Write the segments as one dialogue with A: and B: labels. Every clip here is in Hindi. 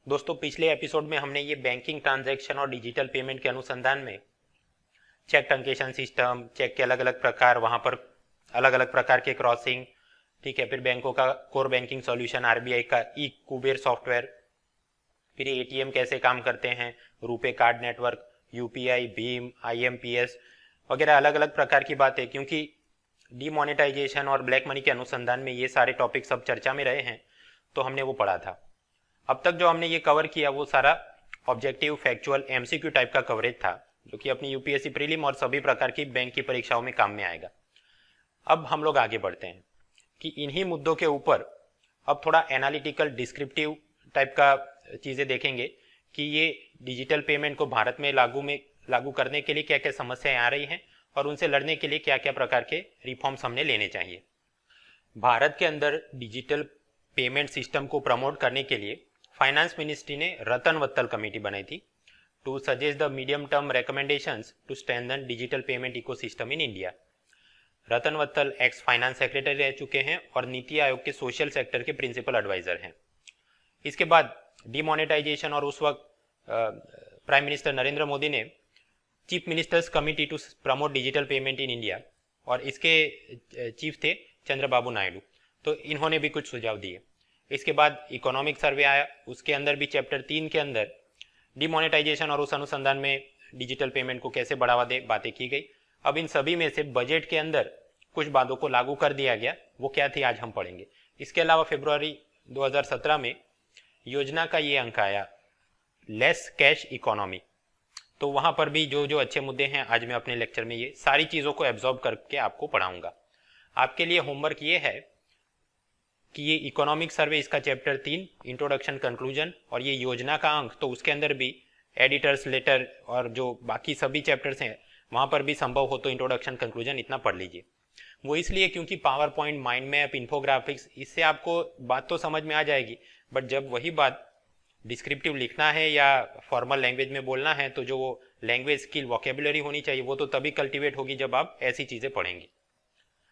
A: दोस्तों पिछले एपिसोड में हमने ये बैंकिंग ट्रांजैक्शन और डिजिटल पेमेंट के अनुसंधान में चेक ट्रंकेशन सिस्टम, चेक के अलग अलग प्रकार, वहाँ पर अलग अलग प्रकार के क्रॉसिंग, ठीक है, फिर बैंकों का कोर बैंकिंग सॉल्यूशन, आरबीआई का ई कुबेर सॉफ्टवेयर, फिर एटीएम कैसे काम करते हैं, RuPay card network, UPI, Bhim, IMPS वगैरह अलग अलग प्रकार की बातें। क्योंकि डीमोनेटाइजेशन और ब्लैक मनी के अनुसंधान में ये सारे टॉपिक सब चर्चा में रहे हैं, तो हमने वो पढ़ा था। अब तक जो हमने ये कवर किया वो सारा ऑब्जेक्टिव, फैक्चुअल, एमसीक्यू टाइप का कवरेज था, जो कि अपनी यूपीएससी प्रीलिम और सभी प्रकार की बैंक की परीक्षाओं में काम में आएगा। अब हम लोग आगे बढ़ते हैं कि इन्हीं मुद्दों के ऊपर अब थोड़ा एनालिटिकल, डिस्क्रिप्टिव टाइप का चीज़ें देखेंगे कि ये डिजिटल पेमेंट को भारत में लागू करने के लिए क्या क्या समस्याएं आ रही हैं और उनसे लड़ने के लिए क्या क्या प्रकार के रिफॉर्म्स हमने लेने चाहिए। भारत के अंदर डिजिटल पेमेंट सिस्टम को प्रमोट करने के लिए फाइनेंस मिनिस्ट्री ने रतन वत्तल कमेटी बनाई थी to suggest the medium term recommendations to strengthen digital payment ecosystem in India. Ratan Watal ex finance secretary रह चुके हैं और नीति आयोग के सोशल सेक्टर के प्रिंसिपल एडवाइजर हैं। इसके बाद डिमोनेटाइजेशन और उस वक्त प्राइम मिनिस्टर नरेंद्र मोदी ने chief ministers committee to promote digital payment in India, और इसके चीफ थे चंद्रबाबू नायडू, तो इन्होंने भी कुछ सुझाव दिए। इसके बाद इकोनॉमिक सर्वे आया, उसके अंदर भी चैप्टर 3 के अंदर डिमोनेटाइजेशन और उस अनुसंधान में डिजिटल पेमेंट को कैसे बढ़ावा दे बातें की गई। अब इन सभी में से बजट के अंदर कुछ बातों को लागू कर दिया गया, वो क्या थी आज हम पढ़ेंगे। इसके अलावा फरवरी 2017 में योजना का ये अंक आया, लेस कैश इकोनॉमी, तो वहां पर भी जो जो अच्छे मुद्दे हैं आज मैं अपने लेक्चर में ये सारी चीज़ों को एब्जॉर्ब करके आपको पढ़ाऊंगा। आपके लिए होमवर्क ये है कि ये इकोनॉमिक सर्वे, इसका चैप्टर 3 इंट्रोडक्शन कंक्लूजन, और ये योजना का अंक, तो उसके अंदर भी एडिटर्स लेटर और जो बाकी सभी चैप्टर्स हैं वहाँ पर भी संभव हो तो इंट्रोडक्शन कंक्लूजन इतना पढ़ लीजिए। वो इसलिए क्योंकि power point, mind map, infographics, इससे आपको बात तो समझ में आ जाएगी, बट जब वही बात डिस्क्रिप्टिव लिखना है या फॉर्मल लैंग्वेज में बोलना है तो जो वो लैंग्वेज स्किल, वोकेबुलरी होनी चाहिए, वो तो तभी कल्टीवेट होगी जब आप ऐसी चीज़ें पढ़ेंगे।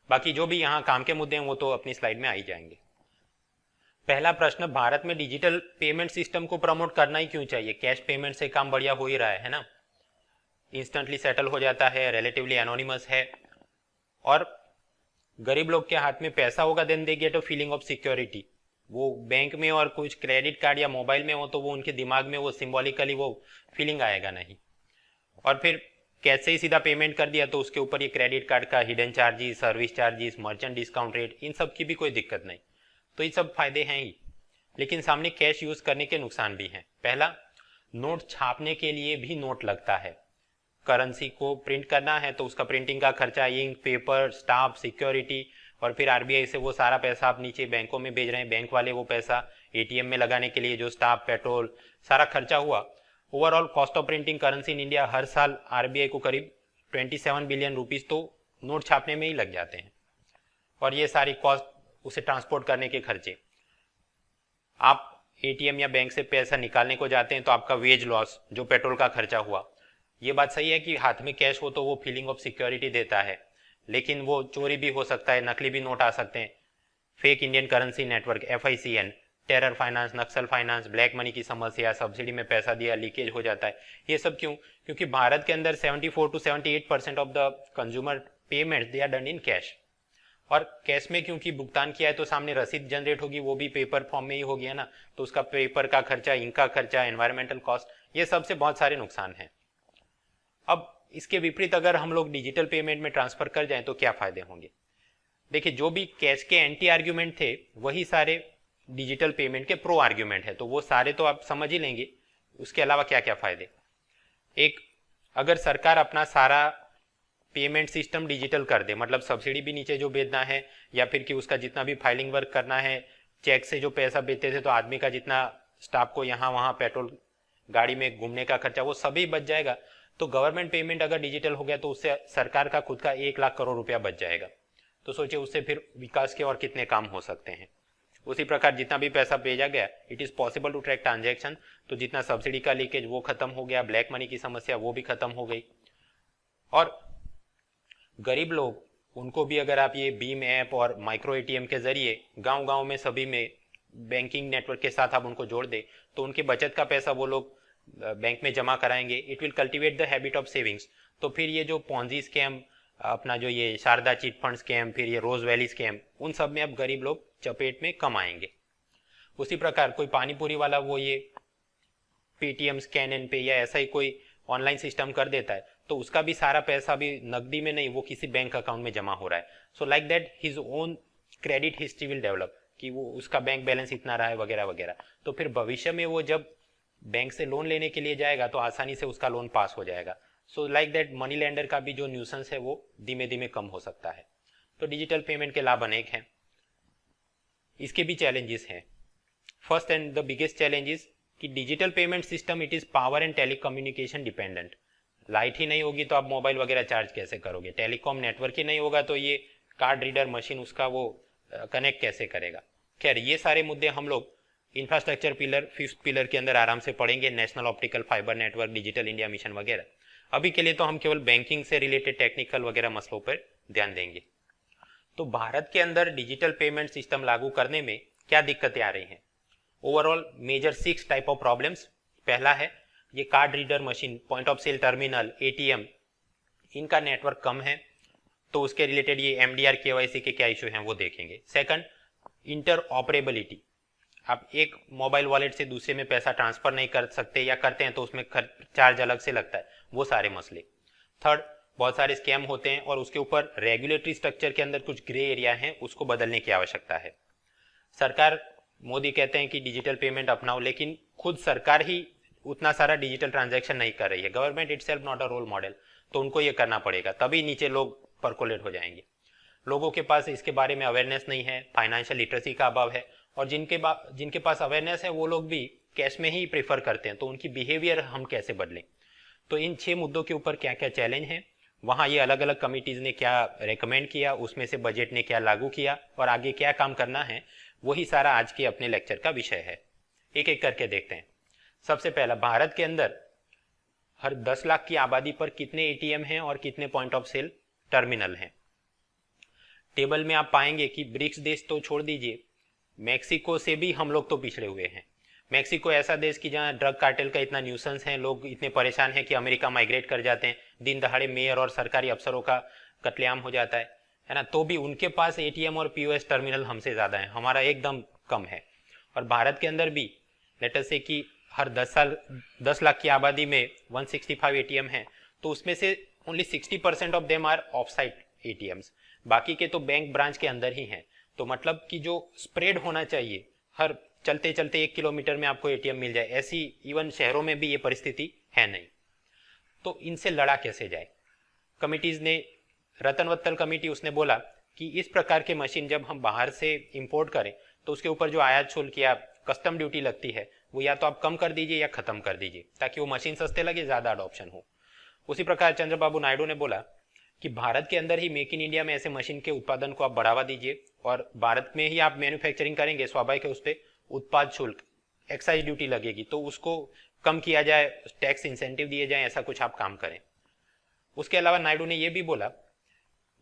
A: बाकी जो भी यहाँ काम के मुद्दे हैं वो तो अपनी स्लाइड में आ ही जाएंगे। पहला प्रश्न, भारत में डिजिटल पेमेंट सिस्टम को प्रमोट करना ही क्यों चाहिए? कैश पेमेंट से काम बढ़िया हो ही रहा है ना, इंस्टेंटली सेटल हो जाता है, रिलेटिवली एनोनिमस है, और गरीब लोग के हाथ में पैसा होगा then they get a feeling of security. वो बैंक में और कुछ क्रेडिट कार्ड या मोबाइल में हो तो वो उनके दिमाग में वो सिंबॉलिकली वो फीलिंग आएगा नहीं। और फिर कैसे ही सीधा पेमेंट कर दिया तो उसके ऊपर ये क्रेडिट कार्ड का hidden charges, service charges, merchant discount rate, इन सब की भी कोई दिक्कत नहीं, तो ये सब फायदे हैं ही। लेकिन सामने कैश यूज करने के नुकसान भी हैं। पहला, नोट छापने के लिए भी नोट लगता है। करेंसी को प्रिंट करना है तो उसका प्रिंटिंग का खर्चा, इंक, पेपर, स्टाफ, सिक्योरिटी, और फिर आरबीआई से वो सारा पैसा आप नीचे बैंकों में भेज रहे हैं, बैंक वाले वो पैसा एटीएम में लगाने के लिए जो स्टाफ, पेट्रोल, सारा खर्चा हुआ। Overall cost of printing currency in India हर साल आरबीआई को करीब 27 बिलियन रुपीस तो नोट छापने में ही लग जाते हैं, और ये सारी कॉस्ट, उसे ट्रांसपोर्ट करने के खर्चे। आप एटीएम या बैंक से पैसा निकालने को जाते हैं तो आपका वेज लॉस, जो पेट्रोल का खर्चा हुआ। ये बात सही है कि हाथ में कैश हो तो वो फीलिंग ऑफ सिक्योरिटी देता है, लेकिन वो चोरी भी हो सकता है, नकली भी नोट आ सकते हैं। Fake Indian currency network, FICN, terror finance, Naxal finance, black money की समस्या, सब्सिडी में पैसा दिया लीकेज हो जाता है। ये सब क्यों? क्योंकि भारत के अंदर 74 to 78% of the consumer payment they are done in cash, और कैश में क्योंकि भुगतान किया है तो सामने रसीद जनरेट होगी, वो भी पेपर फॉर्म में ही होगी, है ना, तो उसका पेपर का खर्चा, इंक का खर्चा, एनवायरमेंटल कॉस्ट, ये सबसे बहुत सारे नुकसान हैं। अब इसके विपरीत अगर हम लोग डिजिटल पेमेंट में ट्रांसफर कर जाएं तो क्या फायदे होंगे? देखिए, जो भी कैश के एंटी आर्ग्यूमेंट थे वही सारे डिजिटल पेमेंट के प्रो आर्ग्यूमेंट है, तो वो सारे तो आप समझ ही लेंगे। उसके अलावा क्या क्या फायदे? एक, अगर सरकार अपना सारा पेमेंट सिस्टम डिजिटल कर दे, मतलब सब्सिडी भी नीचे जो भेजना है, या फिर कि उसका जितना भी फाइलिंग वर्क करना है, चेक से जो पैसा भेजते थे तो आदमी का जितना स्टाफ को यहाँ वहाँ पेट्रोल गाड़ी में घूमने का खर्चा, वो सभी बच जाएगा। तो गवर्नमेंट पेमेंट अगर डिजिटल हो गया तो उससे सरकार का खुद का 1 लाख करोड़ रुपया बच जाएगा। तो सोचिए उससे फिर विकास के और कितने काम हो सकते हैं। उसी प्रकार जितना भी पैसा भेजा गया, it is possible to track transaction, तो जितना सब्सिडी का लीकेज वो खत्म हो गया, ब्लैक मनी की समस्या वो भी खत्म हो गई। और गरीब लोग, उनको भी अगर आप ये भीम ऐप और माइक्रो एटीएम के जरिए गांव-गांव में सभी में बैंकिंग नेटवर्क के साथ आप उनको जोड़ दे तो उनके बचत का पैसा वो लोग बैंक में जमा कराएंगे। It will cultivate the habit of savings. तो फिर ये जो पॉन्जी स्कैम, अपना जो ये शारदा चिट फंड स्कैम, फिर ये रोज वैली स्कैम, उन सब में अब गरीब लोग चपेट में कम आएंगे। उसी प्रकार कोई पानीपुरी वाला वो ये पेटीएम स्कैन एंड पे या ऐसा ही कोई ऑनलाइन सिस्टम कर देता है तो उसका भी सारा पैसा भी नकदी में नहीं, वो किसी बैंक अकाउंट में जमा हो रहा है। So like that his own credit history will develop कि वो उसका बैंक बैलेंस इतना रहा है वगैरह वगैरह। तो फिर भविष्य में वो जब बैंक से लोन लेने के लिए जाएगा तो आसानी से उसका लोन पास हो जाएगा। So like that money lender का भी जो न्यूसेंस है वो धीमे धीमे कम हो सकता है। तो डिजिटल पेमेंट के लाभ अनेक हैं, इसके भी चैलेंजेस हैं। First and the biggest challenge is कि digital payment system it is power and telecommunication dependent. Light ही नहीं होगी तो आप मोबाइल वगैरह चार्ज कैसे करोगे, टेलीकॉम नेटवर्क ही नहीं होगा तो ये कार्ड रीडर मशीन उसका वो कनेक्ट कैसे करेगा। खैर ये सारे मुद्दे हम लोग इंफ्रास्ट्रक्चर पिलर, फिफ्थ पिलर के अंदर आराम से पढ़ेंगे, national optical fibre network, digital India mission वगैरह। अभी के लिए तो हम केवल बैंकिंग से रिलेटेड टेक्निकल वगैरह मसलों पर ध्यान देंगे। तो भारत के अंदर डिजिटल पेमेंट सिस्टम लागू करने में क्या दिक्कतें आ रही हैं? Overall major 6 type of problems. पहला है ये card reader machine, point of sale terminal, ATM, इनका नेटवर्क कम है, तो उसके रिलेटेड ये एमडीआर केवाईसी के क्या इशू हैं वो देखेंगे। सेकंड, इंटर ऑपरेबिलिटी, आप एक मोबाइल वॉलेट से दूसरे में पैसा ट्रांसफर नहीं कर सकते या करते हैं तो उसमें चार्ज अलग से लगता है, वो सारे मसले। थर्ड, बहुत सारे स्कैम होते हैं और उसके ऊपर रेगुलेटरी स्ट्रक्चर के अंदर कुछ ग्रे एरिया हैं, उसको बदलने की आवश्यकता है। सरकार, मोदी कहते हैं कि डिजिटल पेमेंट अपनाओ, लेकिन खुद सरकार ही उतना सारा डिजिटल ट्रांजैक्शन नहीं कर रही है। Government itself not a role model, तो उनको ये करना पड़ेगा, तभी नीचे लोग परकोलेट हो जाएंगे। लोगों के पास इसके बारे में अवेयरनेस नहीं है, फाइनेंशियल लिटरेसी का अभाव है, और जिनके पास अवेयरनेस है वो लोग भी कैश में ही प्रेफर करते हैं, तो उनकी बिहेवियर हम कैसे बदलें। तो इन 6 मुद्दों के ऊपर क्या क्या चैलेंज हैं, वहाँ ये अलग अलग कमिटीज़ ने क्या रेकमेंड किया, उसमें से बजट ने क्या लागू किया और आगे क्या काम करना है, वही सारा आज के अपने लेक्चर का विषय है। एक एक करके देखते हैं। सबसे पहला, भारत के अंदर हर 10 लाख की आबादी पर कितने एटीएम हैं और कितने पॉइंट ऑफ सेल टर्मिनल हैं। टेबल में आप पाएंगे कि ब्रिक्स देश तो छोड़ दीजिए, मैक्सिको से भी हम लोग तो पिछड़े हुए हैं। मैक्सिको ऐसा देश कि जहाँ ड्रग कार्टेल का इतना न्यूसेंस है, लोग इतने परेशान हैं कि अमेरिका माइग्रेट कर जाते हैं, दिन दहाड़े मेयर और सरकारी अफसरों का कत्लेआम हो जाता है ना, तो भी उनके पास एटीएम और पीओएस टर्मिनल हमसे ज़्यादा है, हमारा एकदम कम है। और भारत के अंदर भी लेट अस से कि हर 10 लाख की आबादी में 165 एटीएम है, तो उसमें से only 60% of them are off site ATMs, बाकी के तो बैंक ब्रांच के अंदर ही हैं। तो मतलब कि जो स्प्रेड होना चाहिए, हर चलते चलते 1 किलोमीटर में आपको एटीएम मिल जाए, ऐसी इवन शहरों में भी ये परिस्थिति है नहीं। तो इनसे लड़ा कैसे जाए। कमिटीज ने, रतन वत्तल कमेटी, उसने बोला कि इस प्रकार के मशीन जब हम बाहर से इंपोर्ट करें तो उसके ऊपर जो आयात शुल्क या कस्टम ड्यूटी लगती है वो या तो आप कम कर दीजिए या खत्म कर दीजिए, ताकि वो मशीन सस्ते लगे, ज्यादा अडॉप्शन हो। उसी प्रकार चंद्रबाबू नायडू ने बोला कि भारत के अंदर ही मेक इन इंडिया में ऐसे मशीन के उत्पादन को आप बढ़ावा दीजिए और भारत में ही आप मैन्युफैक्चरिंग करेंगे, स्वाभाविक है उस पर उत्पाद शुल्क, एक्साइज ड्यूटी लगेगी, तो उसको कम किया जाए, टैक्स इंसेंटिव दिए जाए, ऐसा कुछ आप काम करें। उसके अलावा नायडू ने यह भी बोला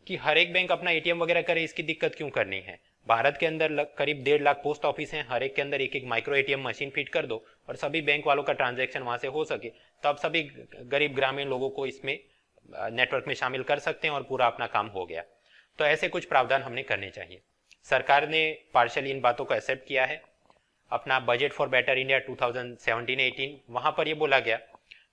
A: कि हर एक बैंक अपना एटीएम वगैरह करे, इसकी दिक्कत क्यों करनी है। भारत के अंदर करीब 1.5 लाख पोस्ट ऑफिस हैं, हर एक के अंदर एक एक माइक्रो एटीएम मशीन फिट कर दो और सभी बैंक वालों का ट्रांजैक्शन वहां से हो सके, तो अब सभी गरीब ग्रामीण लोगों को इसमें नेटवर्क में शामिल कर सकते हैं और पूरा अपना काम हो गया। तो ऐसे कुछ प्रावधान हमने करने चाहिए। सरकार ने पार्शियली इन बातों को एक्सेप्ट किया है। अपना बजट फॉर बेटर इंडिया 2017-18, वहां पर ये बोला गया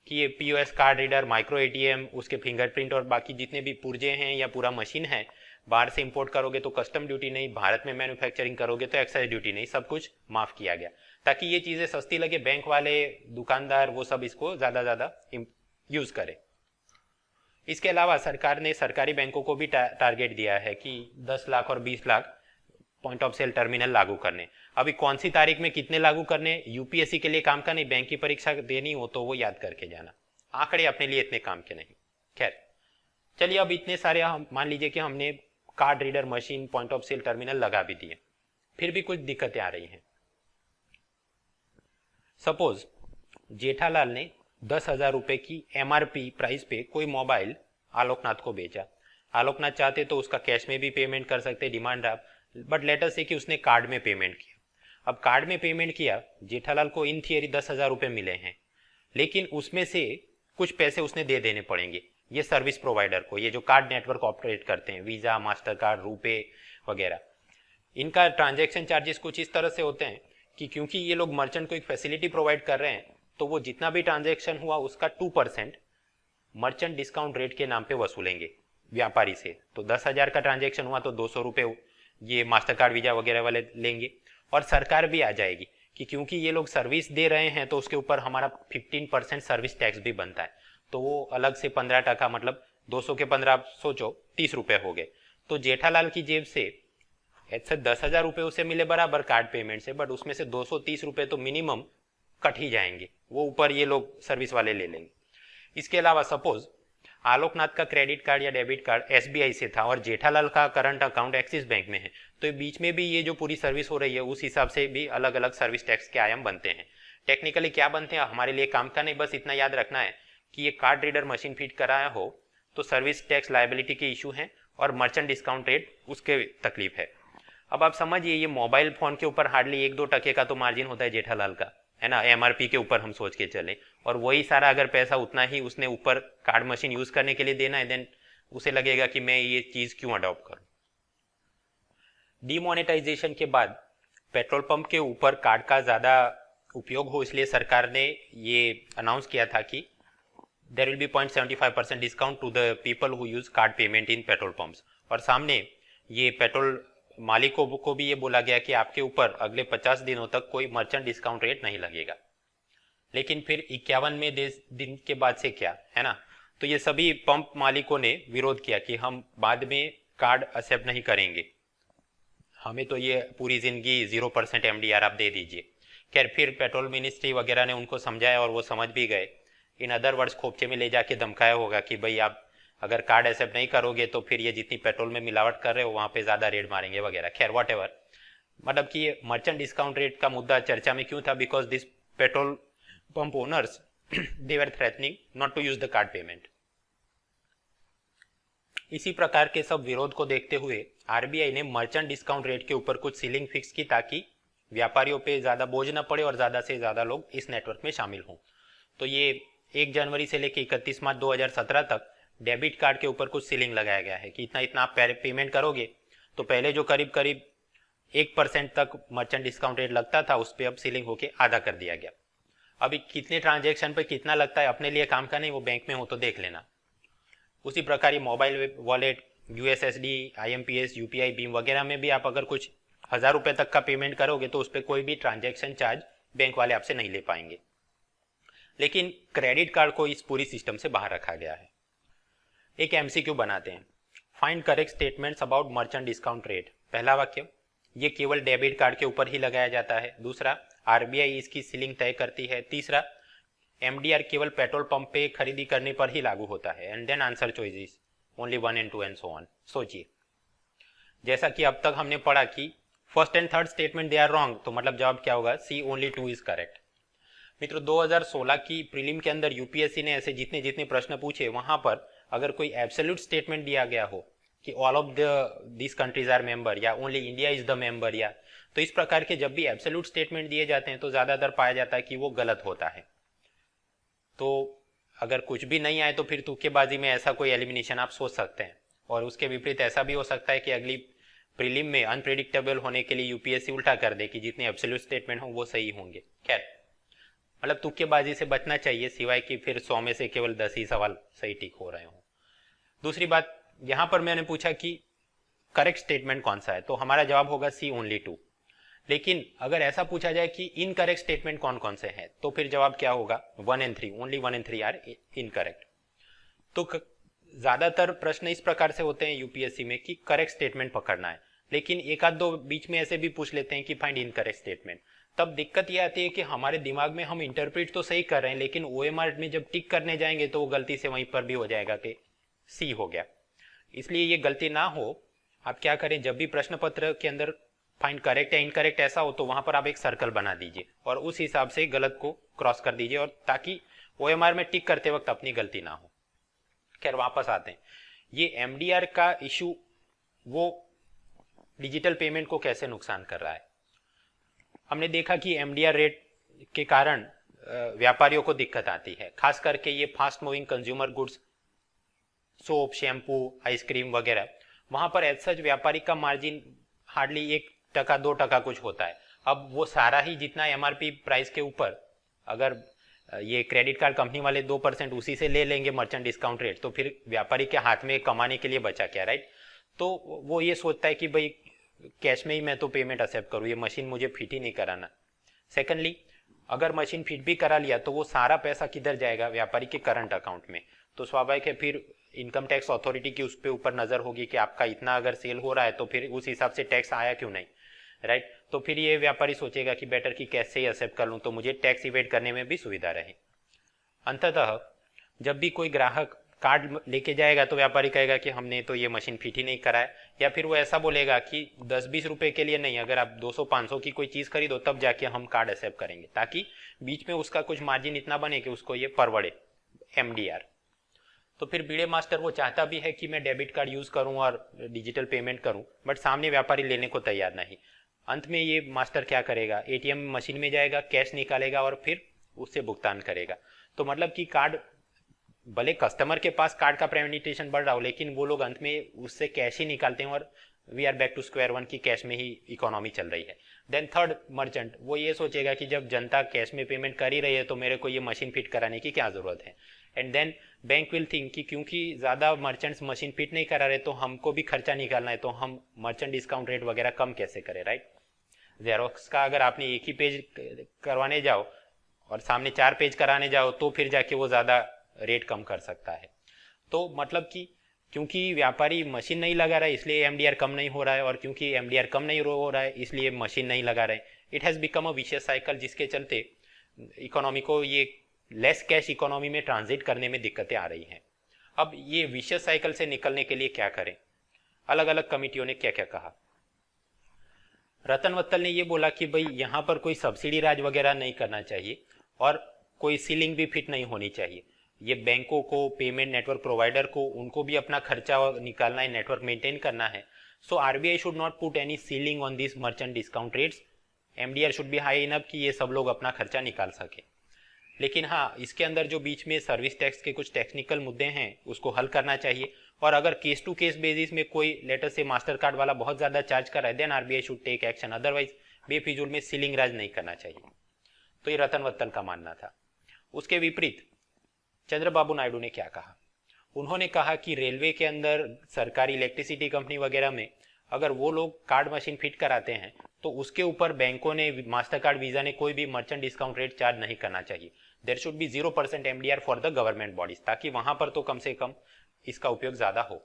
A: कि ये POS, card reader, micro ATM, उसके फिंगरप्रिंट और बाकी जितने भी पुर्जे हैं या पूरा मशीन है, बाहर से इंपोर्ट करोगे तो कस्टम ड्यूटी नहीं, भारत में मैन्युफैक्चरिंग करोगे तो एक्साइज ड्यूटी नहीं, सब कुछ माफ किया गया, ताकि ये चीजें सस्ती लगे, बैंक वाले, दुकानदार, वो सब इसको ज्यादा यूज करें। इसके अलावा सरकार ने सरकारी बैंकों को भी टारगेट दिया है कि 10 लाख और 20 lakh point of sale terminal लागू करने। अभी कौन सी तारीख में कितने लागू करने, यूपीएससी के लिए काम का नहीं, बैंक की परीक्षा देनी हो तो वो याद करके जाना, आंकड़े अपने लिए इतने काम के नहीं। खैर चलिए, अब इतने सारे मान लीजिए कि हमने card reader machine, point of sale terminal लगा भी दिए, फिर भी कुछ दिक्कतें आ रही हैं। सपोज जेठालाल ने 10,000 रुपए की एमआरपी प्राइस पे कोई मोबाइल आलोकनाथ को बेचा। आलोकनाथ चाहते तो उसका कैश में भी पेमेंट कर सकते, डिमांड ड्राफ्ट, बट लेटर से कि उसने कार्ड में पेमेंट किया। अब कार्ड में पेमेंट किया, जेठालाल को इन थियरी 10,000 रुपये मिले हैं, लेकिन उसमें से कुछ पैसे उसने दे देने पड़ेंगे ये सर्विस प्रोवाइडर को, ये जो कार्ड नेटवर्क ऑपरेट करते हैं, वीज़ा, मास्टर कार्ड, रुपे वगैरह। इनका ट्रांजैक्शन चार्जेस कुछ इस तरह से होते हैं कि क्योंकि ये लोग मर्चेंट को एक फैसिलिटी प्रोवाइड कर रहे हैं, तो वो जितना भी ट्रांजैक्शन हुआ उसका 2% मर्चेंट डिस्काउंट रेट के नाम पे वसूलेंगे व्यापारी से। तो 10,000 का ट्रांजैक्शन हुआ तो 200 रुपये ये मास्टर कार्ड, वीजा वगैरह वाले लेंगे, और सरकार भी आ जाएगी कि क्योंकि ये लोग सर्विस दे रहे हैं तो उसके ऊपर हमारा 15% सर्विस टैक्स भी बनता है, तो वो अलग से 15%, मतलब 200 के 15 आप सोचो 30 रुपये हो गए। तो जेठालाल की जेब से ऐसे 10,000 रुपये उसे मिले बराबर कार्ड पेमेंट से, बट उसमें से 230 रुपये तो मिनिमम कट ही जाएंगे, वो ऊपर ये लोग सर्विस वाले ले लेंगे। इसके अलावा सपोज आलोकनाथ का क्रेडिट कार्ड या डेबिट कार्ड SBI से था और जेठालाल का करंट अकाउंट एक्सिस बैंक में है, तो बीच में भी ये जो पूरी सर्विस हो रही है उस हिसाब से भी अलग अलग सर्विस टैक्स के आयाम बनते हैं। टेक्निकली क्या बनते हैं हमारे लिए काम का नहीं, बस इतना याद रखना है कि ये कार्ड रीडर मशीन फिट कराया हो तो सर्विस टैक्स लायबिलिटी के इशू हैं और मर्चेंट डिस्काउंट रेट उसके तकलीफ है। अब आप समझिए ये मोबाइल फोन के ऊपर हार्डली 1-2 टके का तो मार्जिन होता है जेठालाल का, है ना, MRP के ऊपर हम सोच के चले, और वही सारा अगर पैसा उतना ही उसने ऊपर कार्ड मशीन यूज करने के लिए देना है, देन उसे लगेगा कि मैं ये चीज क्यों अडॉप्ट करूं। डीमोनेटाइजेशन के बाद पेट्रोल पंप के ऊपर कार्ड का ज्यादा उपयोग हो, इसलिए सरकार ने ये अनाउंस किया था कि there will be 0.75% discount to the people who use card payment in petrol pumps. और सामने ये पेट्रोल मालिकों को भी ये बोला गया कि आपके ऊपर अगले 50 दिनों तक कोई मर्चेंट डिस्काउंट रेट नहीं लगेगा। लेकिन फिर 51वें दिन के बाद से क्या है ना, तो ये सभी पंप मालिकों ने विरोध किया कि हम बाद में कार्ड एक्सेप्ट नहीं करेंगे, हमें तो ये पूरी जिंदगी 0% MDR आप दे दीजिए। खैर फिर पेट्रोल मिनिस्ट्री वगैरह ने उनको समझाया और वो समझ भी गए। इन अदर वर्ड्स खोपचे में ले जाके धमकाया होगा कि भाई आप अगर कार्ड एक्सेप्ट नहीं करोगे तो फिर ये जितनी पेट्रोल में मिलावट कर रहे हो वहां पे ज्यादा रेट मारेंगे वगैरह। खैर वॉट एवर, मतलब कि ये मर्चेंट डिस्काउंट रेट का मुद्दा चर्चा में क्यों था, because this petrol pump owners they were threatening not to use the card payment. इसी प्रकार के सब विरोध को देखते हुए RBI ने मर्चेंट डिस्काउंट रेट के ऊपर कुछ सीलिंग फिक्स की ताकि व्यापारियों पे ज्यादा बोझ न पड़े और ज्यादा से ज्यादा लोग इस नेटवर्क में शामिल हों। तो ये 1 जनवरी से लेकर 31 मार्च 2017 तक डेबिट कार्ड के ऊपर कुछ सीलिंग लगाया गया है कि इतना इतना आप पेमेंट करोगे, तो पहले जो करीब करीब 1% तक मर्चेंट डिस्काउंट रेट लगता था उस पर अब सीलिंग होके आधा कर दिया गया। अभी कितने ट्रांजैक्शन पे कितना लगता है अपने लिए काम का नहीं, वो बैंक में हो तो देख लेना। उसी प्रकार ये mobile wallet, USSD, IMPS, UPI, Bhim वगैरह में भी आप अगर कुछ 1000 रुपये तक का पेमेंट करोगे तो उस पर कोई भी ट्रांजैक्शन चार्ज बैंक वाले आपसे नहीं ले पाएंगे। लेकिन क्रेडिट कार्ड को इस पूरी सिस्टम से बाहर रखा गया है। एक MCQ बनाते हैं, find correct statements about merchant discount rate. पहला वाक्य, ये केवल डेबिट कार्ड के ऊपर ही लगाया जाता है। दूसरा, RBI इसकी सीलिंग तय करती है। तीसरा, MDR केवल पेट्रोल पंप पे खरीदी करने पर ही लागू होता है। And then answer choices only 1 and 2 and so on. सोचिए, जैसा कि अब तक हमने पढ़ा कि first and third statement they are wrong, तो मतलब जवाब क्या होगा, C ओनली 2 इज करेक्ट। मित्रों 2016 की प्रीलिम के अंदर UPSC ने ऐसे जितने जितने प्रश्न पूछे वहां पर अगर कोई एब्सोल्यूट स्टेटमेंट दिया गया हो कि all of this countries are member या only India is the member, या तो इस प्रकार के जब भी एब्सोल्यूट स्टेटमेंट दिए जाते हैं तो ज्यादातर पाया जाता है कि वो गलत होता है। तो अगर कुछ भी नहीं आए तो फिर तुक्केबाजी में ऐसा कोई एलिमिनेशन आप सोच सकते हैं, और उसके विपरीत ऐसा भी हो सकता है कि अगली प्रीलिम में अनप्रेडिक्टेबल होने के लिए UPSC उल्टा कर दे कि जितने एब्सोल्यूट स्टेटमेंट हो वो सही होंगे। खैर मतलब तुक्केबाजी से बचना चाहिए, सिवाय कि फिर 100 में से केवल 10 ही सवाल सही टिक हो रहे हो। दूसरी बात, यहां पर मैंने पूछा कि करेक्ट स्टेटमेंट कौन सा है, तो हमारा जवाब होगा C ओनली 2। लेकिन अगर ऐसा पूछा जाए कि इनकरेक्ट स्टेटमेंट कौन कौन से हैं, तो फिर जवाब क्या होगा, 1 and 3, only 1 and 3 are incorrect. तो ज्यादातर प्रश्न इस प्रकार से होते हैं UPSC में कि करेक्ट स्टेटमेंट पकड़ना है, लेकिन एक आध दो बीच में ऐसे भी पूछ लेते हैं कि फाइंड इनकरेक्ट स्टेटमेंट। तब दिक्कत यह आती है कि हमारे दिमाग में हम इंटरप्रेट तो सही कर रहे हैं, लेकिन OMR में जब टिक करने जाएंगे तो वो गलती से वहीं पर भी हो जाएगा कि C हो गया। इसलिए ये गलती ना हो, आप क्या करें, जब भी प्रश्न पत्र के अंदर फाइंड करेक्ट या इनकरेक्ट ऐसा हो तो वहां पर आप एक सर्कल बना दीजिए और उस हिसाब से गलत को क्रॉस कर दीजिए, और ताकि OMR में टिक करते वक्त अपनी गलती ना हो। खैर वापस आते हैं, ये MDR का इशू वो डिजिटल पेमेंट को कैसे नुकसान कर रहा है। हमने देखा कि एमडीआर रेट के कारण व्यापारियों को दिक्कत आती है, खास करके ये fast moving consumer goods, soap, shampoo, ice cream वगैरह, वहां पर एज सच व्यापारी का मार्जिन हार्डली 1% 2% कुछ होता है। अब वो सारा ही जितना एमआरपी प्राइस के ऊपर अगर ये क्रेडिट कार्ड कंपनी वाले 2% उसी से ले लेंगे मर्चेंट डिस्काउंट रेट, तो फिर व्यापारी के हाथ में कमाने के लिए बचा क्या, राइट। तो वो ये सोचता है कि भाई कैश में ही मैं तो पेमेंट एक्सेप्ट करूँ, ये मशीन मुझे फिट ही नहीं कराना। सेकेंडली, अगर मशीन फिट भी करा लिया तो वो सारा पैसा किधर जाएगा, व्यापारी के करंट अकाउंट में। तो स्वाभाविक है फिर इनकम टैक्स अथॉरिटी की उस पर ऊपर नजर होगी कि आपका इतना अगर सेल हो रहा है तो फिर उस हिसाब से टैक्स आया क्यों नहीं, राइट। तो फिर ये व्यापारी सोचेगा कि बेटर कि कैश से ही एक्सेप्ट कर लूँ तो मुझे टैक्स इवेट करने में भी सुविधा रहे। अंततः जब भी कोई ग्राहक कार्ड लेके जाएगा तो व्यापारी कहेगा कि हमने तो ये मशीन फिट ही नहीं कराया, या फिर वो ऐसा बोलेगा कि 10-20 रुपए के लिए नहीं, अगर आप 200-500 की कोई चीज़ खरीदो तब जाके हम कार्ड एक्सेप्ट करेंगे, ताकि बीच में उसका कुछ मार्जिन इतना बने कि उसको ये परवड़े, एमडीआर। तो फिर बीड़े मास्टर वो चाहता भी है कि मैं डेबिट कार्ड यूज़ करूं और डिजिटल पेमेंट करूं, बट सामने व्यापारी लेने को तैयार नहीं। अंत में ये मास्टर क्या करेगा, एटीएम मशीन में जाएगा, कैश निकालेगा और फिर उससे भुगतान करेगा। तो मतलब कि कार्ड, भले कस्टमर के पास कार्ड का प्रेमेडिटेशन बढ़ रहा हो, लेकिन वो लोग अंत में उससे कैश ही निकालते हैं और we are back to square one की कैश में ही इकोनॉमी चल रही है। देन थर्ड मर्चेंट वो ये सोचेगा कि जब जनता कैश में पेमेंट कर ही रही है तो मेरे को ये मशीन फिट कराने की क्या जरूरत है। And then bank will think कि क्योंकि ज़्यादा मर्चेंट्स मशीन फिट नहीं करा रहे तो हमको भी खर्चा निकालना है, तो हम मर्चेंट डिस्काउंट रेट वगैरह कम कैसे करें, राइट। जेरोक्स का अगर आपने एक ही पेज करवाने जाओ और सामने 4 पेज कराने जाओ तो फिर जाके वो ज़्यादा रेट कम कर सकता है। तो मतलब कि क्योंकि व्यापारी मशीन नहीं लगा रहा है इसलिए एमडीआर कम नहीं हो रहा है, और क्योंकि एमडीआर कम नहीं हो रहा है इसलिए मशीन नहीं लगा रहे। It has become a vicious cycle, जिसके चलते इकोनॉमी को ये लेस कैश इकोनॉमी में ट्रांजिट करने में दिक्कतें आ रही हैं। अब ये विशियस साइकिल से निकलने के लिए क्या करें, अलग अलग कमिटियों ने क्या क्या कहा। रतन वत्तल ने ये बोला कि भाई यहाँ पर कोई सब्सिडी राज वगैरह नहीं करना चाहिए और कोई सीलिंग भी फिट नहीं होनी चाहिए। ये बैंकों को, पेमेंट नेटवर्क प्रोवाइडर को, उनको भी अपना खर्चा निकालना है, नेटवर्क मेंटेन करना है। So RBI should not put any ceiling on this merchant discount rates. MDR should be high enough कि ये सब लोग अपना खर्चा निकाल सके। लेकिन हाँ, इसके अंदर जो बीच में सर्विस टैक्स के कुछ टेक्निकल मुद्दे हैं उसको हल करना चाहिए, और अगर केस टू केस बेसिस में कोई लेटर से मास्टर कार्ड वाला बहुत ज्यादा चार्ज कर रहा है then RBI should take action, otherwise बेफिजूल में सीलिंग राज नहीं करना चाहिए। तो ये रतन वत्तल का मानना था। उसके विपरीत चंद्रबाबू नायडू ने क्या कहा, उन्होंने कहा कि रेलवे के अंदर, सरकारी इलेक्ट्रिसिटी कंपनी वगैरह में अगर वो लोग कार्ड मशीन फिट कराते हैं तो उसके ऊपर बैंकों ने, मास्टर कार्ड, वीजा ने कोई भी मर्चेंट डिस्काउंट रेट चार्ज नहीं करना चाहिए। There should be 0% MDR for the government bodies, ताकि वहां पर तो कम से कम इसका उपयोग ज्यादा हो।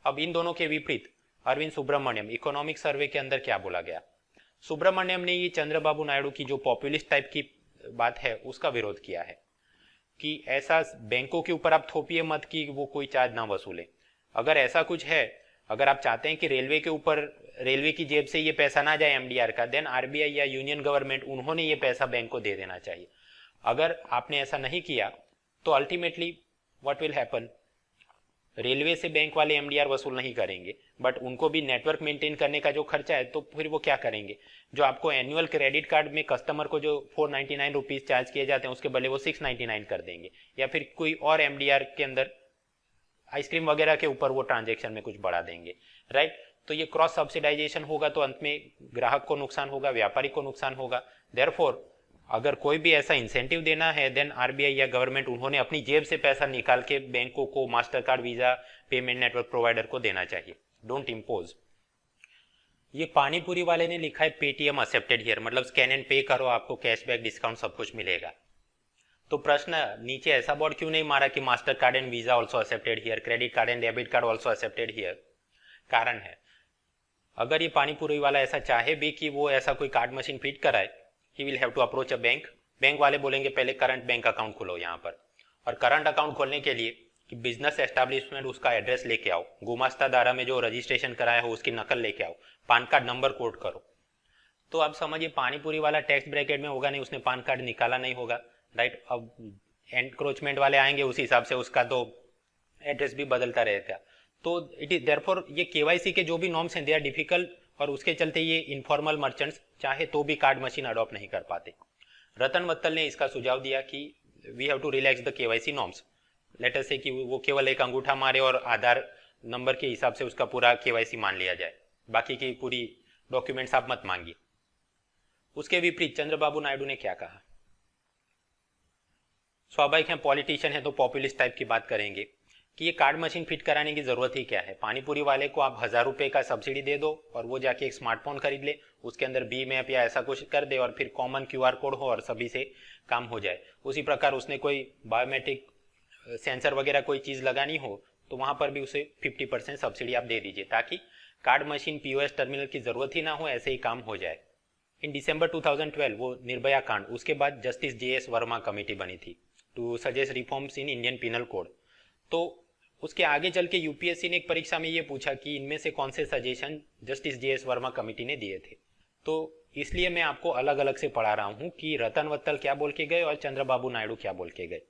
A: अब इन दोनों के विपरीत अरविंद सुब्रमण्यम, इकोनॉमिक सर्वे के अंदर क्या बोला गया। सुब्रमण्यम ने ये चंद्रबाबू नायडू की जो पॉपुलिस्ट टाइप की बात है उसका विरोध किया है कि ऐसा बैंकों के ऊपर आप थोपिए मत कि वो कोई चार्ज ना वसूले। अगर ऐसा कुछ है, अगर आप चाहते हैं कि रेलवे के ऊपर, रेलवे की जेब से ये पैसा ना जाए एमडीआर का, देन आरबीआई या यूनियन गवर्नमेंट उन्होंने ये पैसा बैंक को दे देना चाहिए। अगर आपने ऐसा नहीं किया तो ultimately what will happen, railway से बैंक वाले एमडीआर वसूल नहीं करेंगे, बट उनको भी नेटवर्क मेंटेन करने का जो खर्चा है तो फिर वो क्या करेंगे। जो आपको एनुअल क्रेडिट कार्ड में कस्टमर को जो 499 रुपीज चार्ज किए जाते हैं उसके बदले वो 699 कर देंगे, या फिर कोई और एमडीआर के अंदर आइसक्रीम वगैरह के ऊपर वो ट्रांजेक्शन में कुछ बढ़ा देंगे, राइट। तो ये क्रॉस सब्सिडाइजेशन होगा तो अंत में ग्राहक को नुकसान होगा, व्यापारी को नुकसान होगा। देयरफॉर अगर कोई भी ऐसा इंसेंटिव देना है देन आरबीआई या गवर्नमेंट उन्होंने अपनी जेब से पैसा निकाल के बैंकों को, master card, visa, payment network provider को देना चाहिए, डोंट इम्पोज। ये पानीपुरी वाले ने लिखा है पेटीएम एक्सेप्टेड हियर, मतलब स्कैन एंड पे करो आपको कैशबैक, डिस्काउंट सब कुछ मिलेगा। तो प्रश्न नीचे ऐसा बोर्ड क्यों नहीं मारा कि master card and visa also accepted here, credit card and debit card also accepted here. कारण है, अगर ये पानीपुरी वाला ऐसा चाहे भी कि वो ऐसा कोई कार्ड मशीन फिट कराए, ही will have to approach a bank. Bank वाले बोलेंगे पहले करंट बैंक अकाउंट खोलो यहाँ पर, और करंट अकाउंट खोलने के लिए कि बिजनेस एस्टैब्लिशमेंट उसका एड्रेस लेके आओ, गुमास्ता दारा में जो रजिस्ट्रेशन कराया हो उसकी नकल लेके आओ, पान कार्ड नंबर कोड करो। तो अब समझिए पानीपुरी वाला टैक्स ब्रैकेट में होगा नहीं, उसने पान कार्ड निकाला नहीं होगा, राइट। अब एनक्रोचमेंट वाले आएंगे उस हिसाब से उसका तो एड्रेस भी बदलता रहेगा। तो इट इज देयरफॉर ये केवाईसी के जो भी नॉर्म्स हैं दे आर डिफिकल्ट और उसके चलते ये इनफॉर्मल मर्चेंट्स चाहे तो भी कार्ड मशीन अडॉप्ट नहीं कर पाते। रतन वत्तल ने इसका सुझाव दिया कि we have to relax the KYC norms. Let us say कि वो केवल एक अंगूठा मारे और आधार नंबर के हिसाब से उसका पूरा केवाईसी मान लिया जाए, बाकी की पूरी डॉक्यूमेंट्स आप मत मांगिए। उसके विपरीत चंद्रबाबू नायडू ने क्या कहा? स्वाभाविक है, पॉलिटिशियन है तो पॉपुलिस्ट टाइप की बात करेंगे कि ये कार्ड मशीन फिट कराने की जरूरत ही क्या है। पानीपुरी वाले को आप 1000 रुपए का सब्सिडी दे दो और वो जाके एक स्मार्टफोन खरीद ले, उसके अंदर भीम ऐप या ऐसा कुछ कर दे और फिर कॉमन क्यूआर कोड हो और सभी से काम हो जाए। उसी प्रकार उसने कोई बायोमेट्रिक सेंसर वगैरह कोई चीज लगानी हो तो वहां पर भी उसे 50% सब्सिडी आप दे दीजिए, ताकि कार्ड मशीन पीओएस टर्मिनल की जरूरत ही ना हो, ऐसे ही काम हो जाए। इन दिसंबर 2012 वो निर्भया कांड, उसके बाद जस्टिस JS वर्मा कमेटी बनी थी to suggest reforms in Indian penal code. तो उसके आगे चल के यूपीएससी ने एक परीक्षा में ये पूछा कि इनमें से कौन से suggestion justice JS Verma committee ने दिए थे। तो इसलिए मैं आपको अलग अलग से पढ़ा रहा हूँ कि रतन वत्तल क्या बोल के गए और चंद्रबाबू नायडू क्या बोल के गए।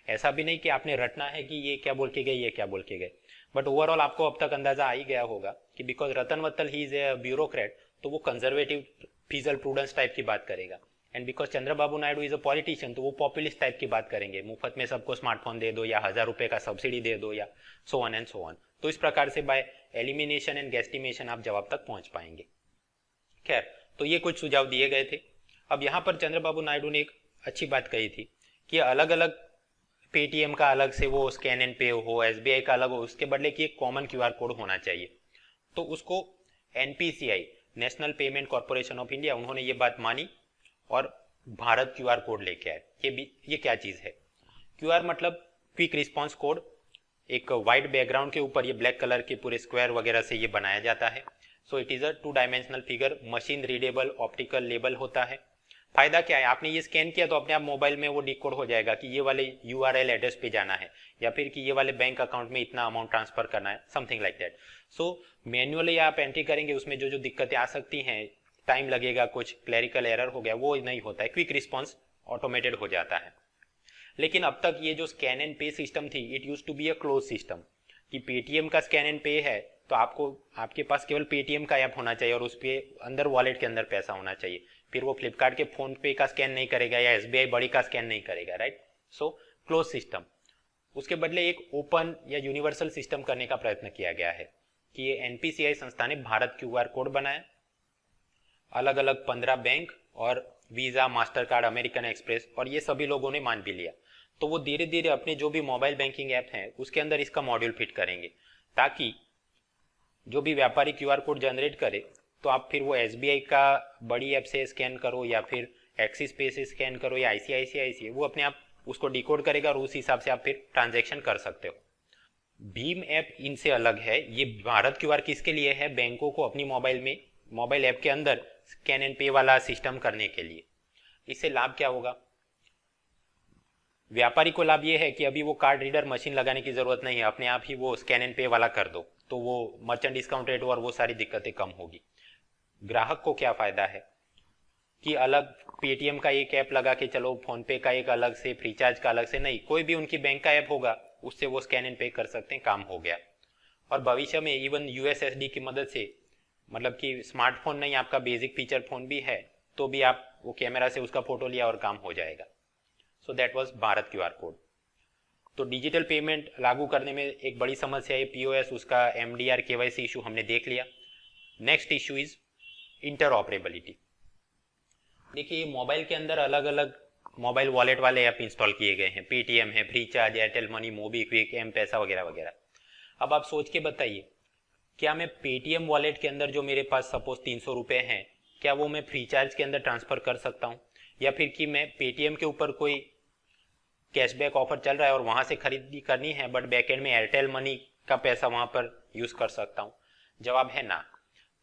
A: ऐसा भी नहीं कि आपने रटना है कि ये क्या बोल के गए, ये क्या बोल के गए, बट ओवरऑल आपको अब तक अंदाजा आ ही गया होगा कि because Ratan Watal he is a bureaucrat, तो वो कंजर्वेटिव फीजल प्रूडेंस टाइप की बात करेगा, and because Chandrababu Naidu is a politician तो वो पॉपुलिस्ट टाइप की बात करेंगे, मुफ्त में सबको स्मार्टफोन दे दो या 1000 रुपए का सब्सिडी दे दो या सो ऑन एंड सो ऑन। तो इस प्रकार से बाय एलिमिनेशन एंड गेस्टिमेशन आप जवाब तक पहुंच पाएंगे। खैर, तो ये कुछ सुझाव दिए गए थे। अब यहाँ पर चंद्रबाबू नायडू ने एक अच्छी बात कही थी कि अलग अलग पेटीएम का अलग से वो स्कैन एंड पे हो, SBI का अलग हो, उसके बदले की एक कॉमन क्यूआर कोड होना चाहिए। तो उसको NPCI, national payment corporation of India, उन्होंने ये बात मानी और भारत क्यूआर कोड लेके आए। ये क्या चीज है? क्यूआर मतलब क्विक रिस्पॉन्स कोड, एक वाइट बैकग्राउंड के ऊपर ये ब्लैक कलर के पूरे स्क्वायर वगैरह से ये बनाया जाता है। So it is a 2 dimensional figure, machine readable optical label होता है। फायदा क्या है? आपने ये स्कैन किया तो अपने आप मोबाइल में वो डिकोड हो जाएगा कि ये वाले URL एड्रेस पे जाना है या फिर कि ये वाले बैंक अकाउंट में इतना अमाउंट ट्रांसफर करना है, something like that. So manually आप एंट्री करेंगे, उसमें जो जो दिक्कतें आ सकती हैं, टाइम लगेगा, कुछ क्लरिकल एरर हो गया, वो नहीं होता है, क्विक रिस्पॉन्स ऑटोमेटेड हो जाता है। लेकिन अब तक ये जो स्कैन एंड पे सिस्टम थी, it use to be a close system, कि पेटीएम का स्कैन एंड पे है तो आपके पास केवल पेटीएम का ऐप होना चाहिए और उस पे अंदर वॉलेट के अंदर पैसा होना चाहिए, फिर वो फ्लिपकार्ट के फोन पे का स्कैन नहीं करेगा या SBI बड़ी का स्कैन नहीं करेगा, राइट। So close system. उसके बदले एक ओपन या यूनिवर्सल सिस्टम करने का प्रयत्न किया गया है कि ये NPCI संस्था ने भारत क्यूआर कोड बनाया। अलग अलग 15 बैंक और visa, master card, American express और ये सभी लोगों ने मान भी लिया। तो वो धीरे धीरे अपने जो भी मोबाइल बैंकिंग ऐप हैं उसके अंदर इसका मॉड्यूल फिट करेंगे, ताकि जो भी व्यापारी क्यूआर कोड जनरेट करे तो आप फिर वो SBI का बड़ी ऐप से स्कैन करो या फिर एक्सिस पे से स्कैन करो या ICICI से, वो अपने आप उसको डिकोड करेगा और उस हिसाब से आप फिर ट्रांजैक्शन कर सकते हो। भीम ऐप इनसे अलग है। ये भारत क्यूआर किसके लिए है? बैंकों को अपनी मोबाइल ऐप के अंदर स्कैन एंड पे वाला सिस्टम करने के लिए। इससे लाभ क्या होगा? व्यापारी को लाभ ये है कि अभी वो कार्ड रीडर मशीन लगाने की जरूरत नहीं है, अपने आप ही वो स्कैन एंड पे वाला कर दो, तो वो मर्चेंट डिस्काउंट रेट और वो सारी दिक्कतें कम होगी। ग्राहक को क्या फायदा है कि अलग पेटीएम का एक ऐप लगा के चलो, फोन पे का एक अलग से, फ्रीचार्ज का अलग से नहीं, कोई भी उनकी बैंक का ऐप होगा उससे वो स्कैन एंड पे कर सकते हैं, काम हो गया। और भविष्य में इवन USSD की मदद से, मतलब कि स्मार्टफोन नहीं, आपका बेसिक फीचर फोन भी है तो भी आप वो कैमरा से उसका फोटो लिया और काम हो जाएगा। So that was Bharat QR code. तो डिजिटल पेमेंट लागू करने में एक बड़ी समस्या है POS, उसका MDR KYC इशू हमने देख लिया। Next issue is interoperability. देखिए, मोबाइल के अंदर अलग अलग मोबाइल वॉलेट वाले ऐप इंस्टॉल किए गए हैं, पेटीएम है, फ्रीचार्ज, एयरटेल मनी, मोबीक्विक, M-पैसा वगैरह वगैरह। अब आप सोच के बताइए, क्या मैं पेटीएम वॉलेट के अंदर जो मेरे पास सपोज 300 रुपए हैं, क्या वो मैं फ्रीचार्ज के अंदर ट्रांसफर कर सकता हूँ? या फिर कि मैं पेटीएम के ऊपर कोई कैशबैक ऑफर चल रहा है और वहां से खरीदी करनी है बट बैकएंड में एयरटेल मनी का पैसा वहां पर यूज कर सकता हूँ? जवाब है ना।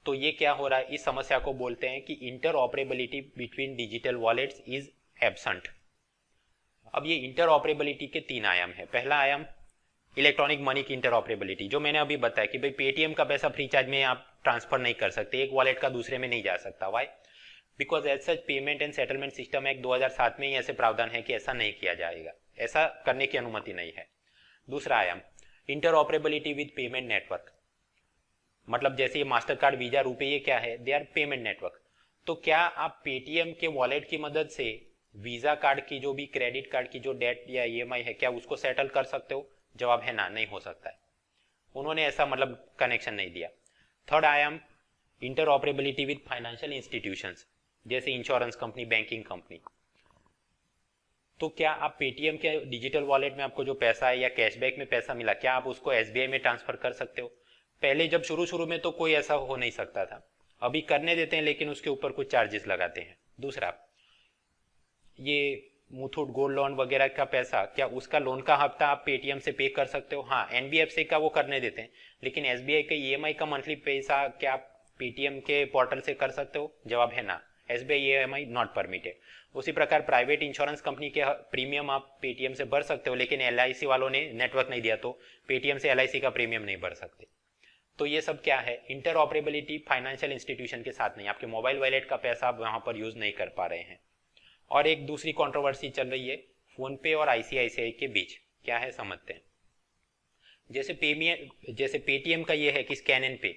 A: तो ये क्या हो रहा है? इस समस्या को बोलते हैं कि interoperability between digital wallets is absent. अब ये इंटरऑपरेबिलिटी के 3 आयाम है। पहला आयाम इलेक्ट्रॉनिक मनी की इंटरऑपरेबिलिटी, जो मैंने अभी बताया कि भाई पेटीएम का पैसा फ्रीचार्ज में आप ट्रांसफर नहीं कर सकते, एक वॉलेट का दूसरे में नहीं जा सकता। Why? Because as such payment and settlement system act 2007 में ही ऐसे प्रावधान है कि ऐसा नहीं किया जाएगा, ऐसा करने की अनुमति नहीं है। दूसरा आयाम इंटरऑपरेबिलिटी विद पेमेंट नेटवर्क। मतलब जैसे ये मास्टर कार्ड, वीजा, रुपे, ये क्या है? They are payment network. तो क्या आप पेटीएम के वॉलेट की मदद से वीजा कार्ड की जो भी, क्रेडिट कार्ड की जो डेट या ईएमआई है, क्या उसको सेटल कर सकते हो? जवाब है ना, नहीं हो सकता है। उन्होंने ऐसा मतलब कनेक्शन नहीं दिया। थर्ड आया इंटरऑपरेबिलिटी विद फाइनेंशियल इंस्टीट्यूशंस, जैसे इंश्योरेंस कंपनी, बैंकिंग कंपनी। तो क्या आप पेटीएम के डिजिटल वॉलेट में आपको जो पैसा है या कैशबैक में पैसा मिला, क्या आप उसको एसबीआई में ट्रांसफर कर सकते हो? पहले जब शुरू शुरू में तो कोई ऐसा हो नहीं सकता था, अभी करने देते हैं, लेकिन उसके ऊपर कुछ चार्जेस लगाते हैं। दूसरा, ये मुथूट गोल्ड लोन वगैरह का पैसा, क्या उसका लोन का हफ्ता आप पेटीएम से पे कर सकते हो? हाँ, एनबीएफसी का वो करने देते हैं, लेकिन एसबीआई का ईएमआई का मंथली पैसा क्या आप पेटीएम के पोर्टल से कर सकते हो? जवाब है ना, एसबीआई ईएमआई नॉट परमिटेड। उसी प्रकार प्राइवेट इंश्योरेंस कंपनी के प्रीमियम आप पेटीएम से भर सकते हो, लेकिन एलआईसी वालों ने नेटवर्क नहीं दिया, तो पेटीएम से एलआईसी का प्रीमियम नहीं भर सकते। तो ये सब क्या है? इंटरऑपरेबिलिटी फाइनेंशियल इंस्टीट्यूशन के साथ नहीं, आपके मोबाइल वॉलेट का पैसा आप वहां पर यूज नहीं कर पा रहे हैं। और एक दूसरी कंट्रोवर्सी चल रही है फोन पे और आईसीआईसीआई के बीच, क्या है समझते हैं। जैसे पेटीएम का ये है कि स्कैन एंड पे,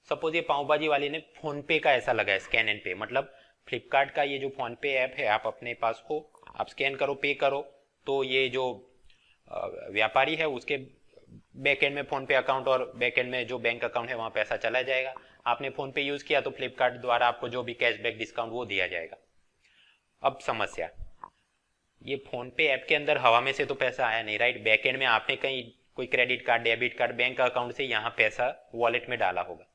A: सपोज ये पाव भाजी वाले ने फोन पे का ऐसा लगाया स्कैन एंड पे, मतलब फ्लिपकार्ट का ये जो फोन पे ऐप है, आप अपने पास हो, आप स्कैन करो, पे करो, तो ये जो व्यापारी है उसके बैक एंड में फोन पे अकाउंट और बैक एंड में जो बैंक अकाउंट है वहां पैसा चला जाएगा। आपने फोन पे यूज किया तो फ्लिपकार्ट द्वारा आपको जो भी कैशबैक डिस्काउंट वो दिया जाएगा। अब समस्या, ये फोन पे ऐप के अंदर हवा में से तो पैसा आया नहीं, राइट? बैक एंड में आपने कहीं कोई credit card, debit card, bank account से यहाँ पैसा वॉलेट में डाला होगा।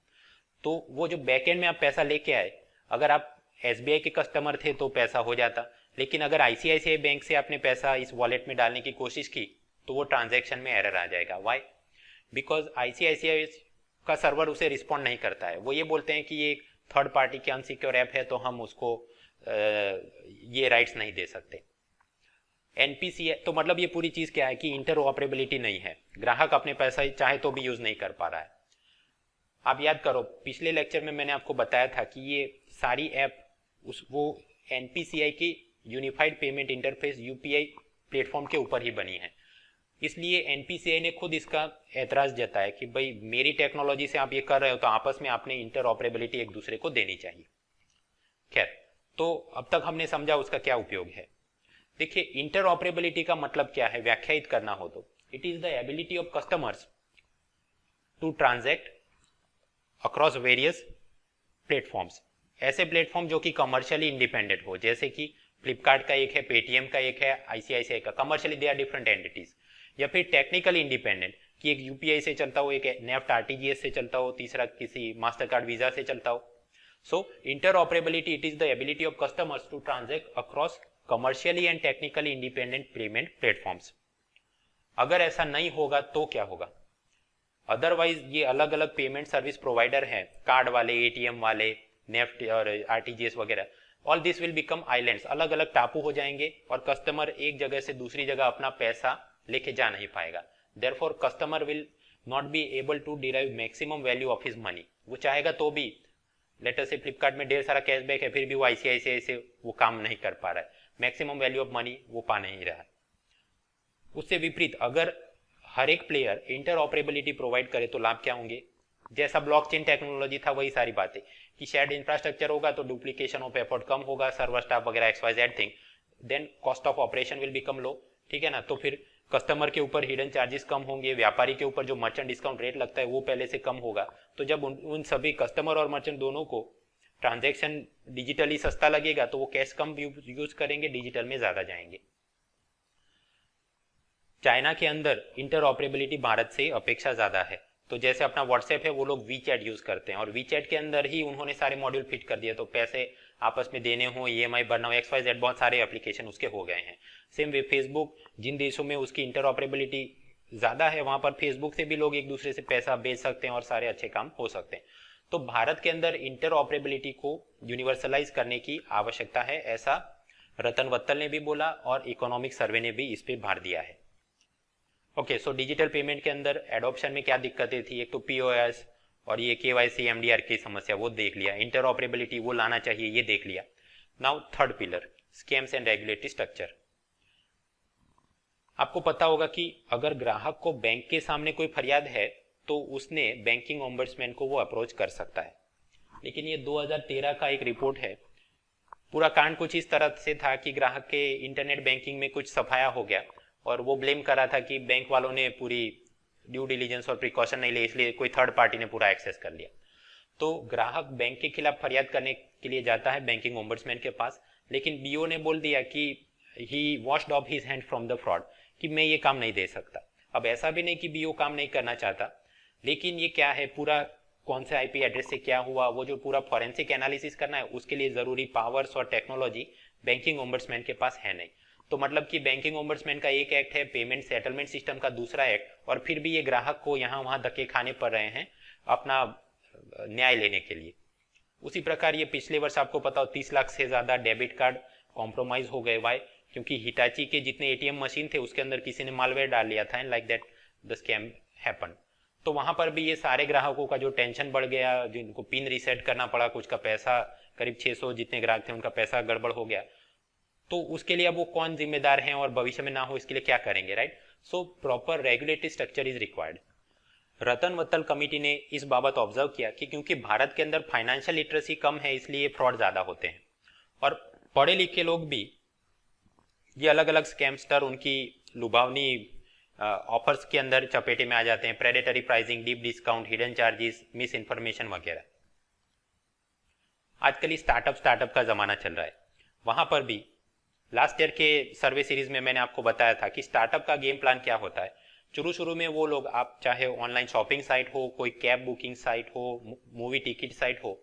A: तो वो जो बैक एंड में आप पैसा लेके आए, अगर आप एसबीआई के कस्टमर थे तो पैसा हो जाता, लेकिन अगर आईसीआईसीआई बैंक से आपने पैसा इस वॉलेट में डालने की कोशिश की तो वो ट्रांजैक्शन में एरर आ जाएगा। वाई? बिकॉज आईसीआईसीआई का सर्वर उसे रिस्पॉन्ड नहीं करता है। वो ये बोलते हैं कि ये एक थर्ड पार्टी की अनसिक्योर ऐप है, तो हम उसको ये राइट्स नहीं दे सकते। एनपीसीआई, तो मतलब ये पूरी चीज क्या है कि इंटरऑपरेबिलिटी नहीं है, ग्राहक अपने पैसा चाहे तो भी यूज नहीं कर पा रहा है। आप याद करो, पिछले लेक्चर में मैंने आपको बताया था कि ये सारी ऐप वो एनपीसीआई की unified payment interface UPI platform के ऊपर ही बनी है। इसलिए एनपीसीआई ने खुद इसका ऐतराज जताया कि भाई मेरी टेक्नोलॉजी से आप ये कर रहे हो तो आपस में आपने इंटरऑपरेबिलिटी एक दूसरे को देनी चाहिए। खैर, तो अब तक हमने समझा उसका क्या उपयोग है। देखिए, इंटरऑपरेबिलिटी का मतलब क्या है, व्याख्यायित करना हो तो it is the ability of customers to transact across various platforms. ऐसे प्लेटफॉर्म जो कि कमर्शियली इंडिपेंडेंट हो, जैसे कि फ्लिपकार्ट का एक है, पेटीएम का एक है, आईसीआईसीआई का, commercially they are different entities. या फिर टेक्निकली इंडिपेंडेंट, कि एक यूपीआई से चलता हो, एक नेफ्ट आरटीजीएस से चलता हो, तीसरा किसी मास्टर कार्ड वीजा से चलता हो। So interoperability it is the ability of customers to transact across commercially and technically independent payment platforms. अगर ऐसा नहीं होगा तो क्या होगा? अदरवाइज ये अलग अलग पेमेंट सर्विस प्रोवाइडर हैं, कार्ड वाले, एटीएम वाले, नेफ्ट और आरटीजीएस वगैरह, all this will become islands, अलग अलग टापू हो जाएंगे और कस्टमर एक जगह से दूसरी जगह अपना पैसा लेके जा नहीं पाएगा। Therefore customer will not be able to derive maximum value of his money. वो चाहेगा तो भी, लेटर से फ्लिपकार्ट में ढेर सारा कैशबैक है, फिर भी वो आईसीआईसीआई से वो काम नहीं कर पा रहा है, मैक्सिमम वैल्यू ऑफ मनी वो पा नहीं रहा है। उससे विपरीत अगर हर एक प्लेयर इंटरऑपरेबिलिटी प्रोवाइड करे तो लाभ क्या होंगे? जैसा ब्लॉकचेन टेक्नोलॉजी था वही सारी बातें, कि शेयर्ड इंफ्रास्ट्रक्चर होगा तो डुप्लीकेशन ऑफ एफर्ट कम होगा, सर्वर स्टाफ वगैरह XYZ thing, then cost of operation will become low, ठीक है ना? तो फिर कस्टमर के ऊपर हिडन चार्जेस कम होंगे, व्यापारी के ऊपर जो मर्चेंट डिस्काउंट रेट लगता है वो पहले से कम होगा। तो जब उन सभी कस्टमर और मर्चेंट दोनों को ट्रांजैक्शन डिजिटली सस्ता लगेगा तो वो कैश कम यूज करेंगे, डिजिटल में ज्यादा जाएंगे। चाइना के अंदर इंटरऑपरेबिलिटी भारत से अपेक्षा ज्यादा है। तो जैसे अपना व्हाट्सएप है, वो लोग वीचैट यूज करते हैं और वीचैट के अंदर ही उन्होंने सारे मॉड्यूल फिट कर दिए, तो पैसे आपस में देने हो, ईएमआई भरना हो, XYZ बहुत सारे एप्लीकेशन उसके हो गए हैं। सेम वे फेसबुक, जिन देशों में उसकी इंटरऑपरेबिलिटी ज्यादा है वहां पर फेसबुक से भी लोग एक दूसरे से पैसा भेज सकते हैं और सारे अच्छे काम हो सकते हैं। तो भारत के अंदर इंटरऑपरेबिलिटी को यूनिवर्सलाइज करने की आवश्यकता है, ऐसा रतन वत्तल ने भी बोला और इकोनॉमिक सर्वे ने भी इस पे भार दिया है। ओके, सो डिजिटल पेमेंट के अंदर एडॉप्शन में क्या दिक्कतें थी? एक तो पीओएस और ये केवाईसी एमडीआर की समस्या वो देख लिया, इंटरऑपरेबिलिटी वो लाना चाहिए ये देख लिया। Now third pillar, scams and regulatory structure. आपको पता होगा कि अगर ग्राहक को बैंक के सामने कोई फरियाद है तो उसने बैंकिंग ओम्बड्समैन को वो अप्रोच कर सकता है। लेकिन ये 2013 का एक रिपोर्ट है। पूरा कांड कुछ इस तरह से था कि ग्राहक के इंटरनेट बैंकिंग में कुछ सफाया हो गया और वो ब्लेम कर रहा था कि बैंक वालों ने पूरी ड्यू डिलीजेंस और प्रिकॉशन नहीं ली, इसलिए कोई थर्ड पार्टी ने पूरा एक्सेस कर लिया। तो ग्राहक बैंक के खिलाफ फरियाद करने के लिए जाता है बैंकिंग ओम्बड्समैन के पास, लेकिन बीओ ने बोल दिया कि he washed off his hand from the fraud, कि मैं ये काम नहीं दे सकता। अब ऐसा भी नहीं कि बीओ काम नहीं करना चाहता, लेकिन ये क्या है, पूरा कौन से आईपी एड्रेस से क्या हुआ, वो जो पूरा फॉरेंसिक एनालिसिस करना है उसके लिए जरूरी पावर्स और टेक्नोलॉजी बैंकिंग ओम्बड्समैन के पास है नहीं। तो मतलब कि बैंकिंग ओम्बड्समैन का एक एक्ट है, पेमेंट सेटलमेंट सिस्टम का दूसरा एक्ट, और फिर भी ये ग्राहक को यहाँ वहाँ धक्के खाने पड़ रहे हैं अपना न्याय लेने के लिए। उसी प्रकार ये पिछले वर्ष आपको पता हो 30 लाख से ज्यादा डेबिट कार्ड कॉम्प्रोमाइज हो गए। वाई? क्योंकि हिटाची के जितने एटीएम मशीन थे उसके अंदर किसी ने मालवेयर डाल लिया था, and like that the scam happen. तो वहां पर भी ये सारे ग्राहकों का जो टेंशन बढ़ गया, जिनको पिन रीसेट करना पड़ा, कुछ का पैसा, करीब 600 जितने ग्राहक थे उनका पैसा गड़बड़ हो गया। तो उसके लिए अब वो कौन जिम्मेदार हैं और भविष्य में ना हो इसके लिए क्या करेंगे, right? So proper regulatory structure is required. Ratan Watal committee ने इस बाबत ऑब्जर्व किया कि क्योंकि भारत के अंदर फाइनेंशियल लिटरेसी कम है इसलिए फ्रॉड ज्यादा होते हैं, और पढ़े लिखे लोग भी ये अलग अलग स्कैमस्टर उनकी लुभावनी ऑफर्स के अंदर चपेटे में आ जाते हैं। Predatory pricing, deep discount, hidden charges, miss information वगैरह। आजकल स्टार्टअप का जमाना चल रहा है। वहां पर भी लास्ट ईयर के सर्वे सीरीज में मैंने आपको बताया था कि स्टार्टअप का गेम प्लान क्या होता है। शुरू में वो लोग, आप चाहे ऑनलाइन शॉपिंग साइट हो, कोई कैब बुकिंग साइट हो, मूवी टिकट साइट हो,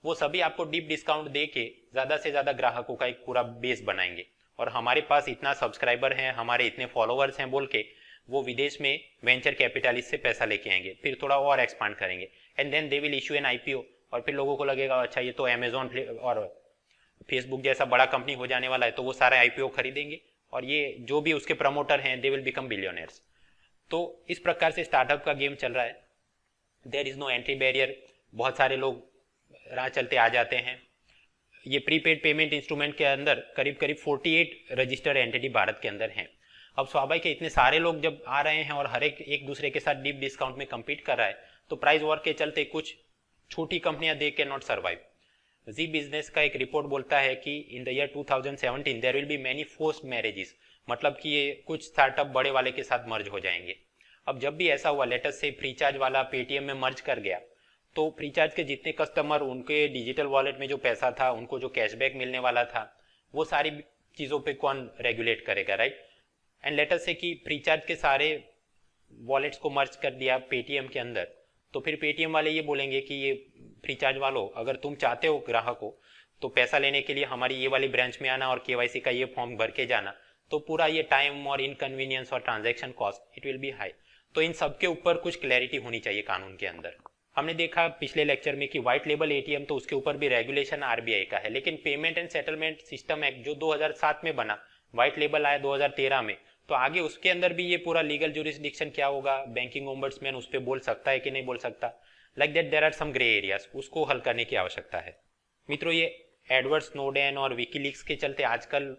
A: वो सभी आपको डीप डिस्काउंट दे के ज्यादा से ज्यादा ग्राहकों का एक पूरा बेस बनाएंगे, और हमारे पास इतना सब्सक्राइबर हैं, हमारे इतने फॉलोअर्स हैं बोल के वो विदेश में वेंचर कैपिटलिस्ट से पैसा लेके आएंगे, फिर थोड़ा और एक्सपांड करेंगे, and then they will issue an IPO, और फिर लोगों को लगेगा अच्छा ये तो अमेजोन और फेसबुक जैसा बड़ा कंपनी हो जाने वाला है, तो वो सारे आईपीओ खरीदेंगे और ये जो भी उसके प्रमोटर हैं दे विल बिकम बिलियनर्स। तो इस प्रकार से स्टार्टअप का गेम चल रहा है। There is no entry barrier, बहुत सारे लोग राह चलते आ जाते हैं। ये प्रीपेड पेमेंट इंस्ट्रूमेंट के अंदर करीब 48 रजिस्टर्ड एंटिटी भारत के अंदर हैं। अब स्वाभाविक है, इतने सारे लोग जब आ रहे हैं और हर एक दूसरे के साथ डीप डिस्काउंट में कम्पीट कर रहा है, तो प्राइस वॉर के चलते कुछ छोटी कंपनियां दे के नॉट सर्वाइव। जी बिजनेस का एक रिपोर्ट बोलता है कि in the year 2017 there will be many forced marriages, मतलब कि ये कुछ स्टार्टअप बड़े वाले के साथ मर्ज हो जाएंगे। अब जब भी ऐसा हुआ, लेटेस्ट से फ्रीचार्ज वाला पेटीएम में मर्ज कर गया, तो फ्रीचार्ज के जितने कस्टमर, उनके डिजिटल वॉलेट में जो पैसा था, उनको जो कैशबैक मिलने वाला था, वो सारी चीजों पे कौन रेगुलेट करेगा, राइट? एंड लेटेस्ट से कि फ्रीचार्ज के सारे वॉलेट्स को मर्ज कर दिया पेटीएम के अंदर, तो फिर पेटीएम वाले ये बोलेंगे कि ये फ्रीचार्ज वालों, अगर तुम चाहते हो ग्राहक को तो पैसा लेने के लिए हमारी ये वाली ब्रांच में आना और केवाईसी का ये फॉर्म भर के जाना, तो पूरा ये टाइम और इनकन्वीनियंस और transaction cost it will be high. तो इन सब के ऊपर कुछ क्लैरिटी होनी चाहिए कानून के अंदर। हमने देखा पिछले लेक्चर में कि व्हाइट लेबल एटीएम, तो उसके ऊपर भी रेगुलेशन आरबीआई का है, लेकिन payment and settlement system act जो 2007 में बना, व्हाइट लेबल आया 2013 में, तो आगे उसके अंदर भी ये पूरा लीगल जुरिस्डिक्शन क्या होगा, बैंकिंग ओम्बड्समैन उस पर बोल सकता है कि नहीं बोल सकता, like that there are some grey areas, उसको हल करने की आवश्यकता है। मित्रों, ये एडवर्ड स्नोडेन और विकीलीक्स के चलते आजकल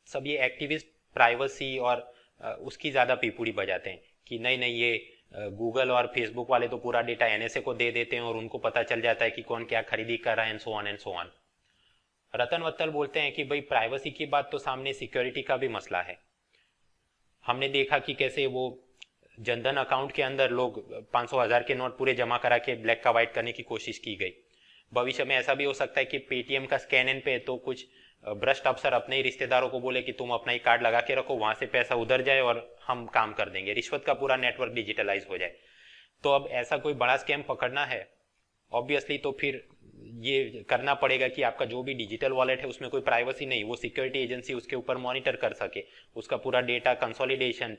A: सब ये एक्टिविस्ट प्राइवेसी और उसकी ज्यादा पीपुड़ी बजाते हैं कि नहीं नहीं ये गूगल और फेसबुक वाले तो पूरा डेटा एनएसए को दे देते हैं और उनको पता चल जाता है कि कौन क्या खरीदी कर रहा है, and so on and so on. Ratan Watal बोलते हैं कि भाई प्राइवेसी की बात तो सामने सिक्योरिटी का भी मसला है। हमने देखा कि कैसे वो जनधन अकाउंट के अंदर लोग 500,000 के नोट पूरे जमा करा के ब्लैक का वाइट करने की कोशिश की गई। भविष्य में ऐसा भी हो सकता है कि पेटीएम का स्कैन इन पे तो कुछ भ्रष्ट अफसर अपने ही रिश्तेदारों को बोले कि तुम अपना ही कार्ड लगा के रखो, वहां से पैसा उधर जाए और हम काम कर देंगे, रिश्वत का पूरा नेटवर्क डिजिटलाइज हो जाए। तो अब ऐसा कोई बड़ा स्कैम पकड़ना है ऑब्वियसली, तो फिर ये करना पड़ेगा कि आपका जो भी डिजिटल वॉलेट है उसमें कोई प्राइवेसी नहीं, वो सिक्योरिटी एजेंसी उसके ऊपर मॉनिटर कर सके, उसका पूरा डेटा कंसोलिडेशन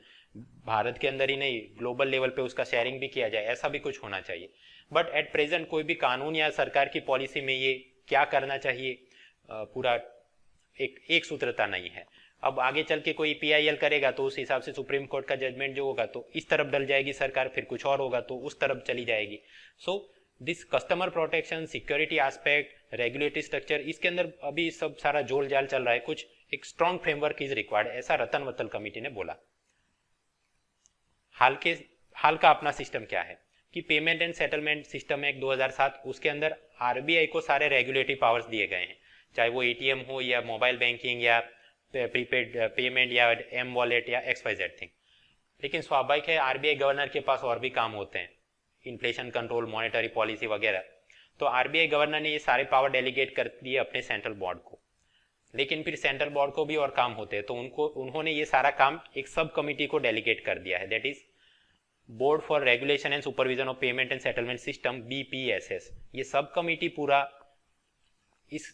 A: भारत के अंदर ही नहीं ग्लोबल लेवल पे उसका शेयरिंग भी किया जाए, ऐसा भी कुछ होना चाहिए। बट एट प्रेजेंट कोई भी कानून या सरकार की पॉलिसी में ये क्या करना चाहिए पूरा एक सूत्रता नहीं है। अब आगे चल के कोई पीआईएल करेगा तो उस हिसाब से सुप्रीम कोर्ट का जजमेंट जो होगा तो इस तरफ डल जाएगी सरकार, फिर कुछ और होगा तो उस तरफ चली जाएगी। So this customer protection, security aspect, regulatory structure, इसके अंदर अभी सब सारा जोल जाल चल रहा है, कुछ एक स्ट्रॉन्ग फ्रेमवर्क इज रिक्वायर्ड, ऐसा रतन वत्तल कमेटी ने बोला। हाल का अपना सिस्टम क्या है? कि payment and settlement system act 2007, उसके अंदर आरबीआई को सारे रेगुलेटरी पावर्स दिए गए हैं, चाहे वो एटीएम हो या मोबाइल बैंकिंग या प्रीपेड पेमेंट या एम वॉलेट या XYZ थिंग। लेकिन स्वाभाविक है आरबीआई गवर्नर के पास और भी काम होते हैं, इन्फ्लेशन कंट्रोल, मॉनेटरी पॉलिसी वगैरह। तो आरबीआई गवर्नर ने ये सारे पावर डेलीगेट कर दिए अपने सेंट्रल बोर्ड को। लेकिन फिर सेंट्रल बोर्ड को भी और काम होते हैं, तो उन्होंने ये सारा काम एक सब कमिटी को डेलीगेट कर दिया है, that is board for regulation and supervision of payment and settlement system, BPSS। ये सब कमिटी पूरा इस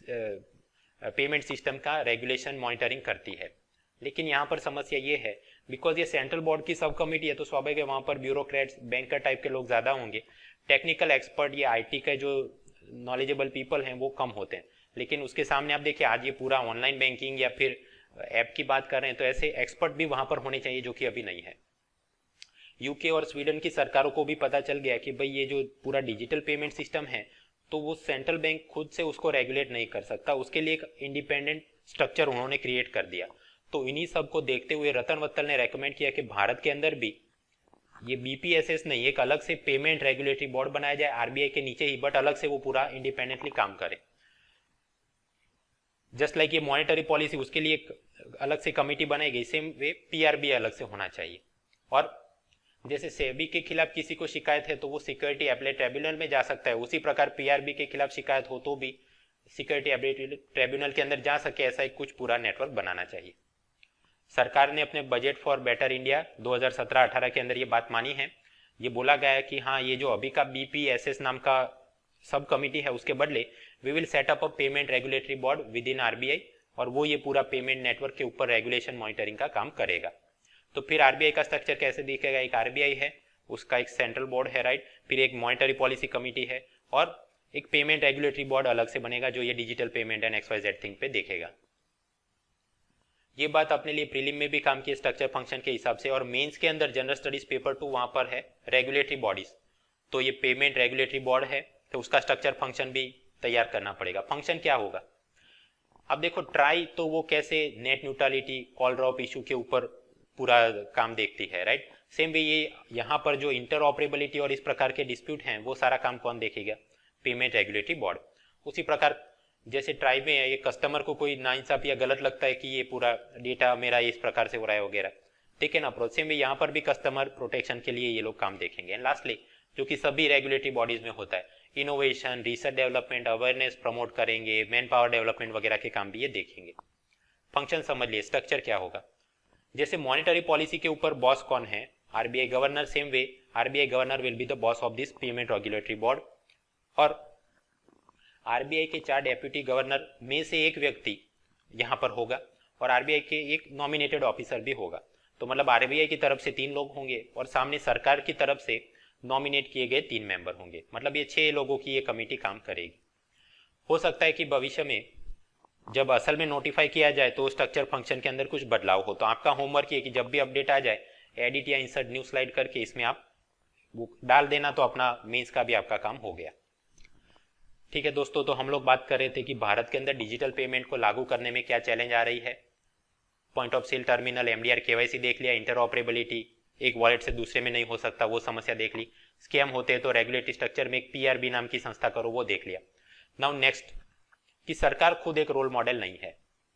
A: पेमेंट सिस्टम का रेगुलेशन मॉनिटरिंग करती है। लेकिन यहाँ पर समस्या ये है, बिकॉज ये सेंट्रल बोर्ड की सब कमिटी है, तो स्वाभाविक है वहाँ पर ब्यूरोक्रेट्स, बैंकर टाइप के लोग ज़्यादा होंगे, टेक्निकल एक्सपर्ट या IT के जो नॉलेजेबल पीपल हैं वो कम होते हैं। लेकिन उसके सामने आप देखिए आज ये पूरा ऑनलाइन बैंकिंग या फिर ऐप की बात कर रहे हैं, तो ऐसे एक्सपर्ट भी वहाँ पर होने चाहिए, जो कि अभी नहीं है। UK और स्वीडन की सरकारों को भी पता चल गया कि भाई ये जो पूरा डिजिटल पेमेंट सिस्टम है, तो वो सेंट्रल बैंक खुद से उसको रेगुलेट नहीं कर सकता, उसके लिए एक इंडिपेंडेंट स्ट्रक्चर उन्होंने क्रिएट कर दिया। तो इन्हीं सब को देखते हुए रतन वत्तल ने रेकमेंड किया कि भारत के अंदर भी ये BPSS नहीं, एक अलग से पेमेंट रेगुलेटरी बोर्ड बनाया जाए आरबीआई के नीचे ही, बट अलग से वो पूरा इंडिपेंडेंटली काम करे। जस्ट लाइक ये मॉनेटरी पॉलिसी, उसके लिए एक अलग से कमिटी बनाई गई, सेम वे PRB अलग से होना चाहिए। और जैसे सेबी के खिलाफ किसी को शिकायत है तो वो सिक्योरिटी एपलेट ट्रिब्यूनल में जा सकता है, उसी प्रकार PRB के खिलाफ शिकायत हो तो भी सिक्योरिटी एपलेट ट्रिब्यूनल के अंदर जा सके, ऐसा एक कुछ पूरा नेटवर्क बनाना चाहिए। सरकार ने अपने बजट फॉर बेटर इंडिया 2017-18 के अंदर ये बात मानी है। ये बोला गया है कि हाँ, ये जो अभी का BPSS नाम का सब कमिटी है, उसके बदले we will set up a payment regulatory board within RBI, और वो ये पूरा पेमेंट नेटवर्क के ऊपर रेगुलेशन मॉनिटरिंग का काम करेगा। तो फिर आरबीआई का स्ट्रक्चर कैसे दिखेगा, एक आरबीआई है, उसका एक सेंट्रल बोर्ड है, राइट, फिर एक मॉनिटरी पॉलिसी कमिटी है, और एक पेमेंट रेगुलेटरी बोर्ड अलग से बनेगा जो ये digital payment and XYZ thing पे देखेगा। ये बात अपने लिए प्रीलिम में भी काम की स्ट्रक्चर फंक्शन के हिसाब से, और मेंस के अंदर जनरल स्टडीज पेपर 2 वहां पर है रेगुलेटरी बॉडीज। तो ये पेमेंट रेगुलेटरी बोर्ड है, तो उसका स्ट्रक्चर फंक्शन भी तैयार करना पड़ेगा। फंक्शन क्या होगा, अब देखो ट्राई तो वो कैसे net neutrality, call drop issue के ऊपर पूरा काम देखती है, राइट। सेम वे ये यहाँ पर जो इंटर ऑपरेबिलिटी और इस प्रकार के डिस्प्यूट हैं वो सारा काम कौन देखेगा, पेमेंट रेगुलेटरी बोर्ड। उसी प्रकार जैसे ट्राई में है, ये कस्टमर को कोई नाइंसाफी या गलत लगता है कि ये पूरा डेटा मेरा इस प्रकार से हो रहा है वगैरह, ठीक है ना अप्रोच। सेम वे यहाँ पर भी कस्टमर प्रोटेक्शन के लिए ये लोग काम देखेंगे। एंड लास्टली जो कि सभी रेगुलेटरी बॉडीज में होता है, innovation, research development, awareness promote करेंगे, मैन पावर डेवलपमेंट वगैरह के काम भी ये देखेंगे। फंक्शन समझ लिए, स्ट्रक्चर क्या होगा। जैसे मॉनेटरी पॉलिसी के ऊपर बॉस कौन है, RBI governor, same way RBI governor will be the boss of this payment regulatory board, और आरबीआई के 4 डेप्यूटी गवर्नर में से एक व्यक्ति यहाँ पर होगा, और आरबीआई के एक नॉमिनेटेड ऑफिसर भी होगा। तो मतलब आरबीआई की तरफ से 3 लोग होंगे और सामने सरकार की तरफ से नॉमिनेट किए गए 3 मेंबर होंगे, मतलब ये 6 लोगों की ये कमेटी काम करेगी। हो सकता है कि भविष्य में जब असल में नोटिफाई किया जाए तो स्ट्रक्चर फंक्शन के अंदर कुछ बदलाव हो। तो आपका होमवर्क ये कि जब भी अपडेट आ जाए एडिट या इंसर्ट न्यू स्लाइड करके इसमें आप डाल देना, तो अपना मेंस का भी आपका काम हो गया। ठीक है दोस्तों, तो हम लोग बात कर रहे थे कि भारत के अंदर डिजिटल पेमेंट को लागू करने में क्या चैलेंज आ रही है। Point of sale terminal, MDR, KYC देख लिया, इंटरऑपरेबिलिटी, एक वॉलेट से दूसरे में नहीं हो सकता वो समस्या देख ली, स्कैम होते हैं तो रेगुलेटरी स्ट्रक्चर में एक PRB नाम की संस्था करो वो देख लिया। नाउ नेक्स्ट कि सरकार खुद एक रोल मॉडल नहीं है।